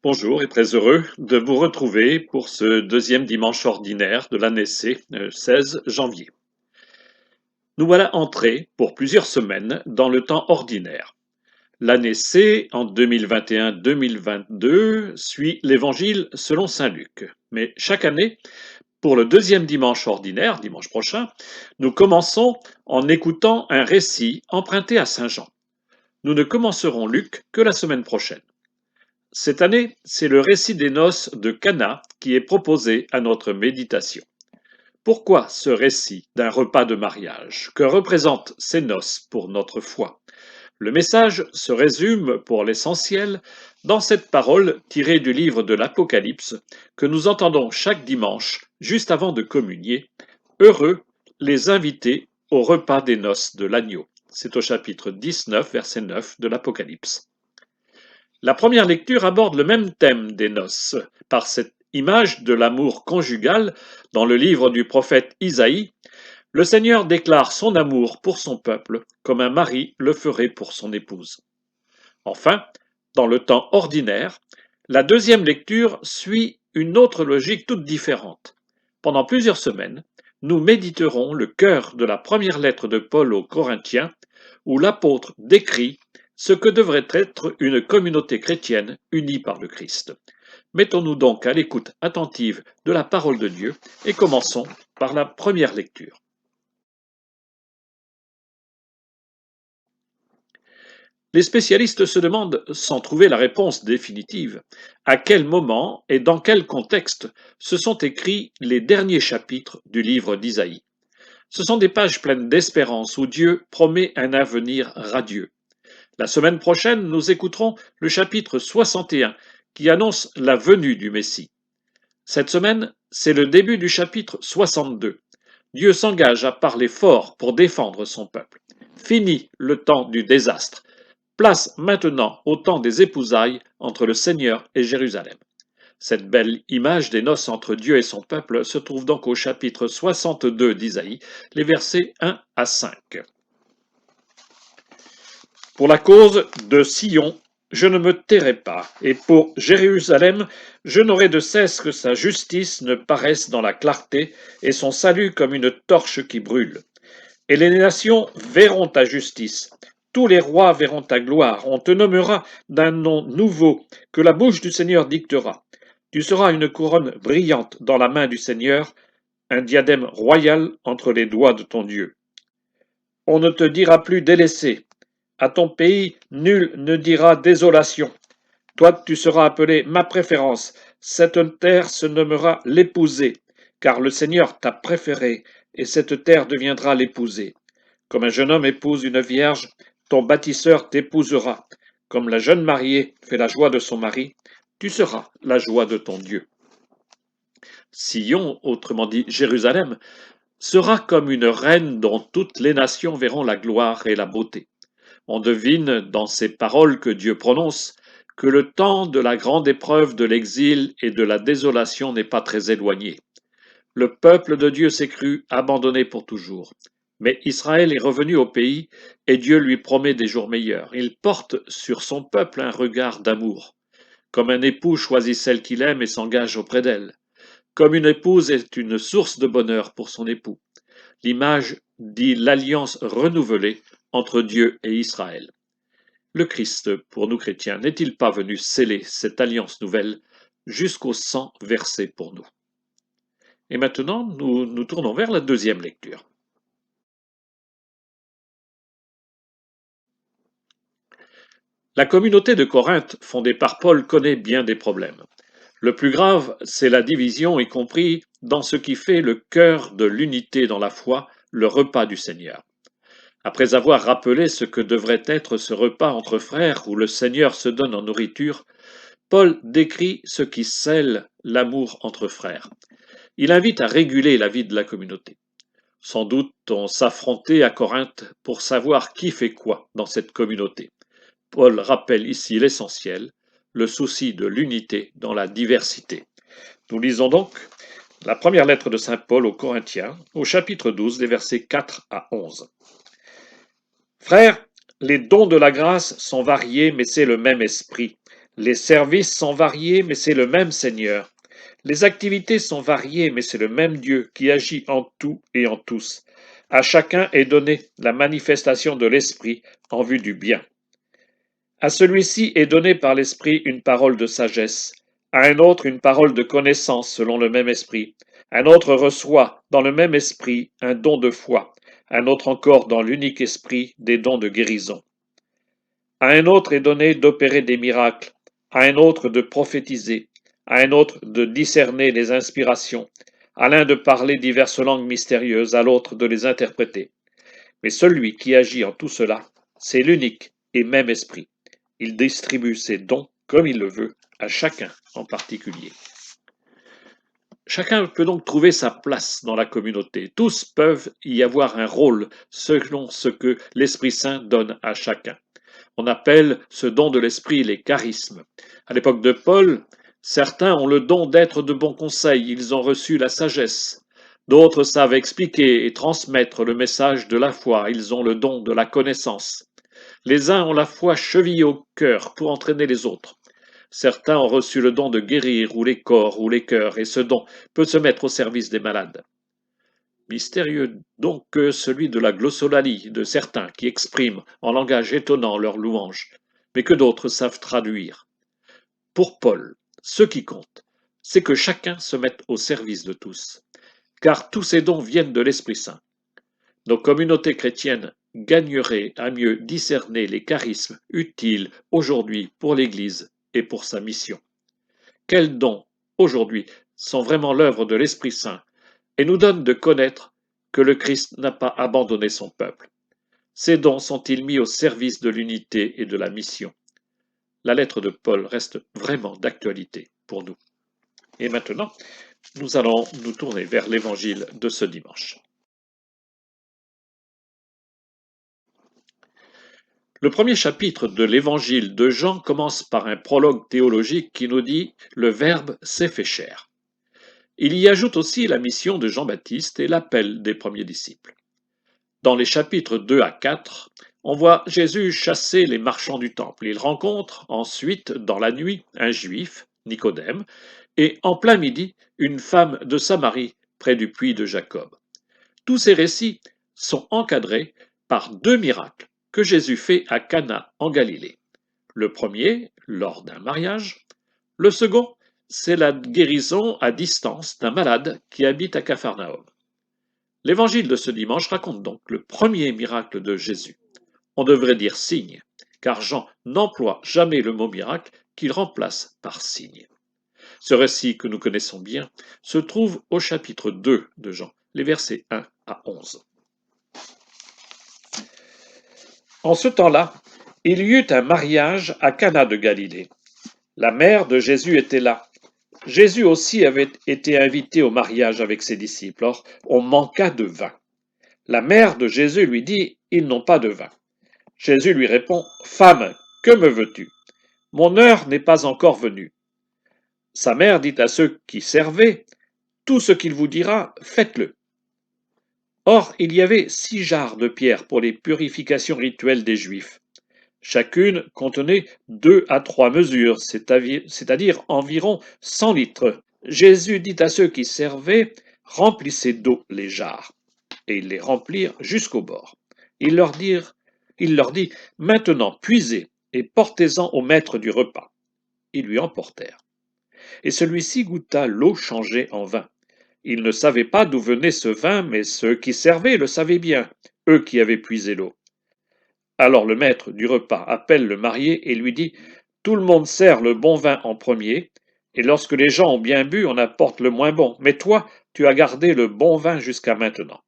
Bonjour et très heureux de vous retrouver pour ce deuxième dimanche ordinaire de l'année C, 16 janvier. Nous voilà entrés pour plusieurs semaines dans le temps ordinaire. L'année C, en 2021-2022, suit l'Évangile selon saint Luc. Mais chaque année, pour le deuxième dimanche ordinaire, dimanche prochain, nous commençons en écoutant un récit emprunté à saint Jean. Nous ne commencerons Luc que la semaine prochaine. Cette année, c'est le récit des noces de Cana qui est proposé à notre méditation. Pourquoi ce récit d'un repas de mariage? Que représentent ces noces pour notre foi? Le message se résume pour l'essentiel dans cette parole tirée du livre de l'Apocalypse que nous entendons chaque dimanche juste avant de communier. Heureux les invités au repas des noces de l'agneau. C'est au chapitre 19, verset 9 de l'Apocalypse. La première lecture aborde le même thème des noces, par cette image de l'amour conjugal dans le livre du prophète Isaïe. Le Seigneur déclare son amour pour son peuple comme un mari le ferait pour son épouse. Enfin, dans le temps ordinaire, la deuxième lecture suit une autre logique toute différente. Pendant plusieurs semaines, nous méditerons le cœur de la première lettre de Paul aux Corinthiens, où l'apôtre décrit ce que devrait être une communauté chrétienne unie par le Christ. Mettons-nous donc à l'écoute attentive de la parole de Dieu et commençons par la première lecture. Les spécialistes se demandent, sans trouver la réponse définitive, à quel moment et dans quel contexte se sont écrits les derniers chapitres du livre d'Isaïe. Ce sont des pages pleines d'espérance où Dieu promet un avenir radieux. La semaine prochaine, nous écouterons le chapitre 61 qui annonce la venue du Messie. Cette semaine, c'est le début du chapitre 62. Dieu s'engage à parler fort pour défendre son peuple. Fini le temps du désastre. Place maintenant au temps des épousailles entre le Seigneur et Jérusalem. Cette belle image des noces entre Dieu et son peuple se trouve donc au chapitre 62 d'Isaïe, les versets 1 à 5. Pour la cause de Sion, je ne me tairai pas, et pour Jérusalem, je n'aurai de cesse que sa justice ne paraisse dans la clarté, et son salut comme une torche qui brûle. Et les nations verront ta justice, tous les rois verront ta gloire, on te nommera d'un nom nouveau que la bouche du Seigneur dictera. Tu seras une couronne brillante dans la main du Seigneur, un diadème royal entre les doigts de ton Dieu. On ne te dira plus délaissé. À ton pays, nul ne dira désolation. Toi, tu seras appelé ma préférence. Cette terre se nommera l'épousée, car le Seigneur t'a préféré, et cette terre deviendra l'épousée. Comme un jeune homme épouse une vierge, ton bâtisseur t'épousera. Comme la jeune mariée fait la joie de son mari, tu seras la joie de ton Dieu. Sion, autrement dit Jérusalem, sera comme une reine dont toutes les nations verront la gloire et la beauté. On devine dans ces paroles que Dieu prononce que le temps de la grande épreuve de l'exil et de la désolation n'est pas très éloigné. Le peuple de Dieu s'est cru abandonné pour toujours. Mais Israël est revenu au pays et Dieu lui promet des jours meilleurs. Il porte sur son peuple un regard d'amour, comme un époux choisit celle qu'il aime et s'engage auprès d'elle, comme une épouse est une source de bonheur pour son époux. L'image dit l'alliance renouvelée entre Dieu et Israël. Le Christ, pour nous chrétiens, n'est-il pas venu sceller cette alliance nouvelle jusqu'au sang versé pour nous? Et maintenant, nous nous tournons vers la deuxième lecture. La communauté de Corinthe, fondée par Paul, connaît bien des problèmes. Le plus grave, c'est la division, y compris dans ce qui fait le cœur de l'unité dans la foi, le repas du Seigneur. Après avoir rappelé ce que devrait être ce repas entre frères où le Seigneur se donne en nourriture, Paul décrit ce qui scelle l'amour entre frères. Il invite à réguler la vie de la communauté. Sans doute on s'affrontait à Corinthe pour savoir qui fait quoi dans cette communauté. Paul rappelle ici l'essentiel, le souci de l'unité dans la diversité. Nous lisons donc la première lettre de saint Paul aux Corinthiens, au chapitre 12, des versets 4 à 11. Frères, les dons de la grâce sont variés, mais c'est le même esprit. Les services sont variés, mais c'est le même Seigneur. Les activités sont variées, mais c'est le même Dieu qui agit en tout et en tous. À chacun est donnée la manifestation de l'Esprit en vue du bien. À celui-ci est donnée par l'Esprit une parole de sagesse, à un autre une parole de connaissance selon le même Esprit. Un autre reçoit dans le même Esprit un don de foi, un autre encore dans l'unique Esprit des dons de guérison. À un autre est donné d'opérer des miracles, à un autre de prophétiser, à un autre de discerner les inspirations, à l'un de parler diverses langues mystérieuses, à l'autre de les interpréter. Mais celui qui agit en tout cela, c'est l'unique et même Esprit. Il distribue ses dons comme il le veut, à chacun en particulier. Chacun peut donc trouver sa place dans la communauté. Tous peuvent y avoir un rôle selon ce que l'Esprit Saint donne à chacun. On appelle ce don de l'esprit les charismes. À l'époque de Paul, certains ont le don d'être de bons conseils, ils ont reçu la sagesse. D'autres savent expliquer et transmettre le message de la foi, ils ont le don de la connaissance. Les uns ont la foi chevillée au cœur pour entraîner les autres. Certains ont reçu le don de guérir ou les corps ou les cœurs, et ce don peut se mettre au service des malades. Mystérieux donc que celui de la glossolalie de certains qui expriment en langage étonnant leurs louanges, mais que d'autres savent traduire. Pour Paul, ce qui compte, c'est que chacun se mette au service de tous, car tous ces dons viennent de l'Esprit Saint. Nos communautés chrétiennes gagneraient à mieux discerner les charismes utiles aujourd'hui pour l'Église et pour sa mission. Quels dons, aujourd'hui, sont vraiment l'œuvre de l'Esprit Saint et nous donnent de connaître que le Christ n'a pas abandonné son peuple. Ces dons sont-ils mis au service de l'unité et de la mission? La lettre de Paul reste vraiment d'actualité pour nous. Et maintenant, nous allons nous tourner vers l'évangile de ce dimanche. Le premier chapitre de l'évangile de Jean commence par un prologue théologique qui nous dit « Le Verbe s'est fait chair ». Il y ajoute aussi la mission de Jean-Baptiste et l'appel des premiers disciples. Dans les chapitres 2 à 4, on voit Jésus chasser les marchands du temple. Il rencontre ensuite, dans la nuit, un juif, Nicodème, et en plein midi, une femme de Samarie près du puits de Jacob. Tous ces récits sont encadrés par deux miracles que Jésus fait à Cana en Galilée. Le premier, lors d'un mariage. Le second, c'est la guérison à distance d'un malade qui habite à Capharnaüm. L'évangile de ce dimanche raconte donc le premier miracle de Jésus. On devrait dire signe, car Jean n'emploie jamais le mot miracle qu'il remplace par signe. Ce récit que nous connaissons bien se trouve au chapitre 2 de Jean, les versets 1 à 11. En ce temps-là, il y eut un mariage à Cana de Galilée. La mère de Jésus était là. Jésus aussi avait été invité au mariage avec ses disciples. Or, on manqua de vin. La mère de Jésus lui dit, « Ils n'ont pas de vin. » Jésus lui répond, « Femme, que me veux-tu? Mon heure n'est pas encore venue. » Sa mère dit à ceux qui servaient, « Tout ce qu'il vous dira, faites-le. » Or, il y avait 6 jarres de pierre pour les purifications rituelles des Juifs. Chacune contenait 2 à 3 mesures, c'est-à-dire environ 100 litres. Jésus dit à ceux qui servaient, « Remplissez d'eau les jarres. » Et ils les remplirent jusqu'au bord. Il leur dit, « Maintenant puisez et portez-en au maître du repas. » Ils lui emportèrent. Et celui-ci goûta l'eau changée en vin. Il ne savait pas d'où venait ce vin, mais ceux qui servaient le savaient bien, eux qui avaient puisé l'eau. Alors le maître du repas appelle le marié et lui dit, « Tout le monde sert le bon vin en premier, et lorsque les gens ont bien bu, on apporte le moins bon, mais toi, tu as gardé le bon vin jusqu'à maintenant. »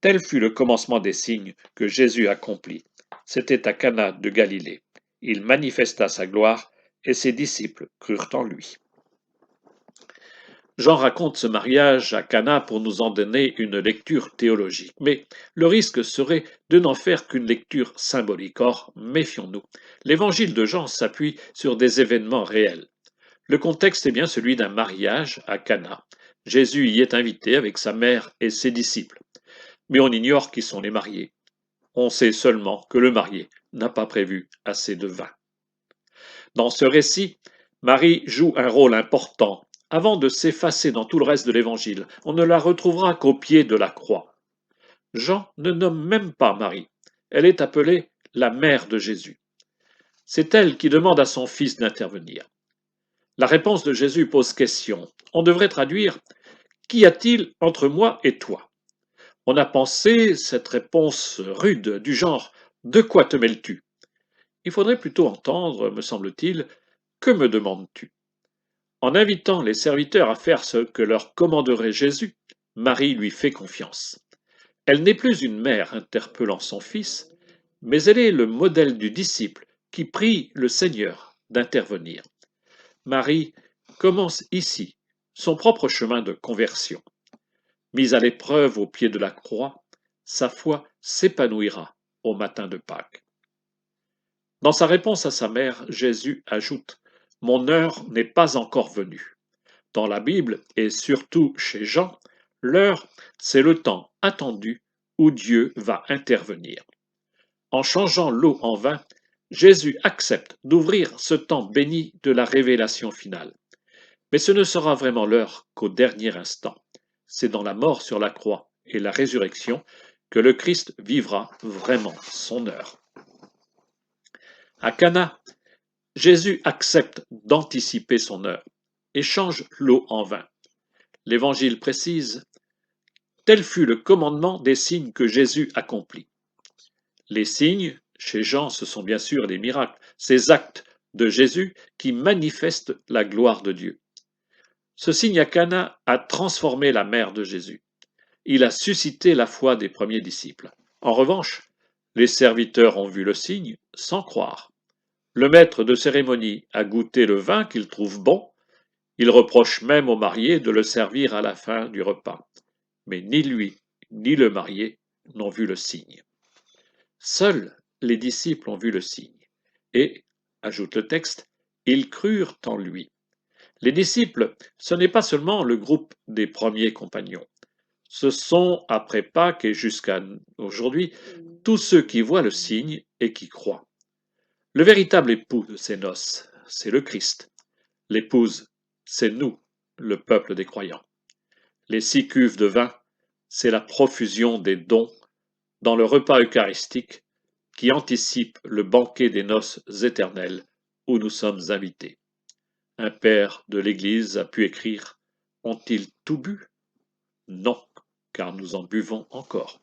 Tel fut le commencement des signes que Jésus accomplit. C'était à Cana de Galilée. Il manifesta sa gloire, et ses disciples crurent en lui. Jean raconte ce mariage à Cana pour nous en donner une lecture théologique, mais le risque serait de n'en faire qu'une lecture symbolique. Or, méfions-nous. L'évangile de Jean s'appuie sur des événements réels. Le contexte est bien celui d'un mariage à Cana. Jésus y est invité avec sa mère et ses disciples. Mais on ignore qui sont les mariés. On sait seulement que le marié n'a pas prévu assez de vin. Dans ce récit, Marie joue un rôle important avant de s'effacer dans tout le reste de l'Évangile. On ne la retrouvera qu'au pied de la croix. Jean ne nomme même pas Marie. Elle est appelée la mère de Jésus. C'est elle qui demande à son fils d'intervenir. La réponse de Jésus pose question. On devrait traduire: qu'y a-t-il entre moi et toi? On a pensé cette réponse rude du genre: de quoi te mêles-tu? Il faudrait plutôt entendre, me semble-t-il: que me demandes-tu? En invitant les serviteurs à faire ce que leur commanderait Jésus, Marie lui fait confiance. Elle n'est plus une mère interpellant son fils, mais elle est le modèle du disciple qui prie le Seigneur d'intervenir. Marie commence ici son propre chemin de conversion. Mise à l'épreuve au pied de la croix, sa foi s'épanouira au matin de Pâques. Dans sa réponse à sa mère, Jésus ajoute: Mon heure n'est pas encore venue. Dans la Bible, et surtout chez Jean, l'heure, c'est le temps attendu où Dieu va intervenir. En changeant l'eau en vin, Jésus accepte d'ouvrir ce temps béni de la révélation finale. Mais ce ne sera vraiment l'heure qu'au dernier instant. C'est dans la mort sur la croix et la résurrection que le Christ vivra vraiment son heure. À Cana, Jésus accepte d'anticiper son heure et change l'eau en vin. L'Évangile précise: tel fut le commandement des signes que Jésus accomplit. Les signes, chez Jean, ce sont bien sûr les miracles, ces actes de Jésus qui manifestent la gloire de Dieu. Ce signe à Cana a transformé la mère de Jésus. Il a suscité la foi des premiers disciples. En revanche, les serviteurs ont vu le signe sans croire. Le maître de cérémonie a goûté le vin qu'il trouve bon. Il reproche même au marié de le servir à la fin du repas. Mais ni lui, ni le marié n'ont vu le signe. Seuls les disciples ont vu le signe. Et, ajoute le texte, ils crurent en lui. Les disciples, ce n'est pas seulement le groupe des premiers compagnons. Ce sont, après Pâques et jusqu'à aujourd'hui, tous ceux qui voient le signe et qui croient. Le véritable époux de ces noces, c'est le Christ. L'épouse, c'est nous, le peuple des croyants. Les 6 cuves de vin, c'est la profusion des dons dans le repas eucharistique qui anticipe le banquet des noces éternelles où nous sommes invités. Un père de l'Église a pu écrire: Ont-ils tout bu? Non, car nous en buvons encore.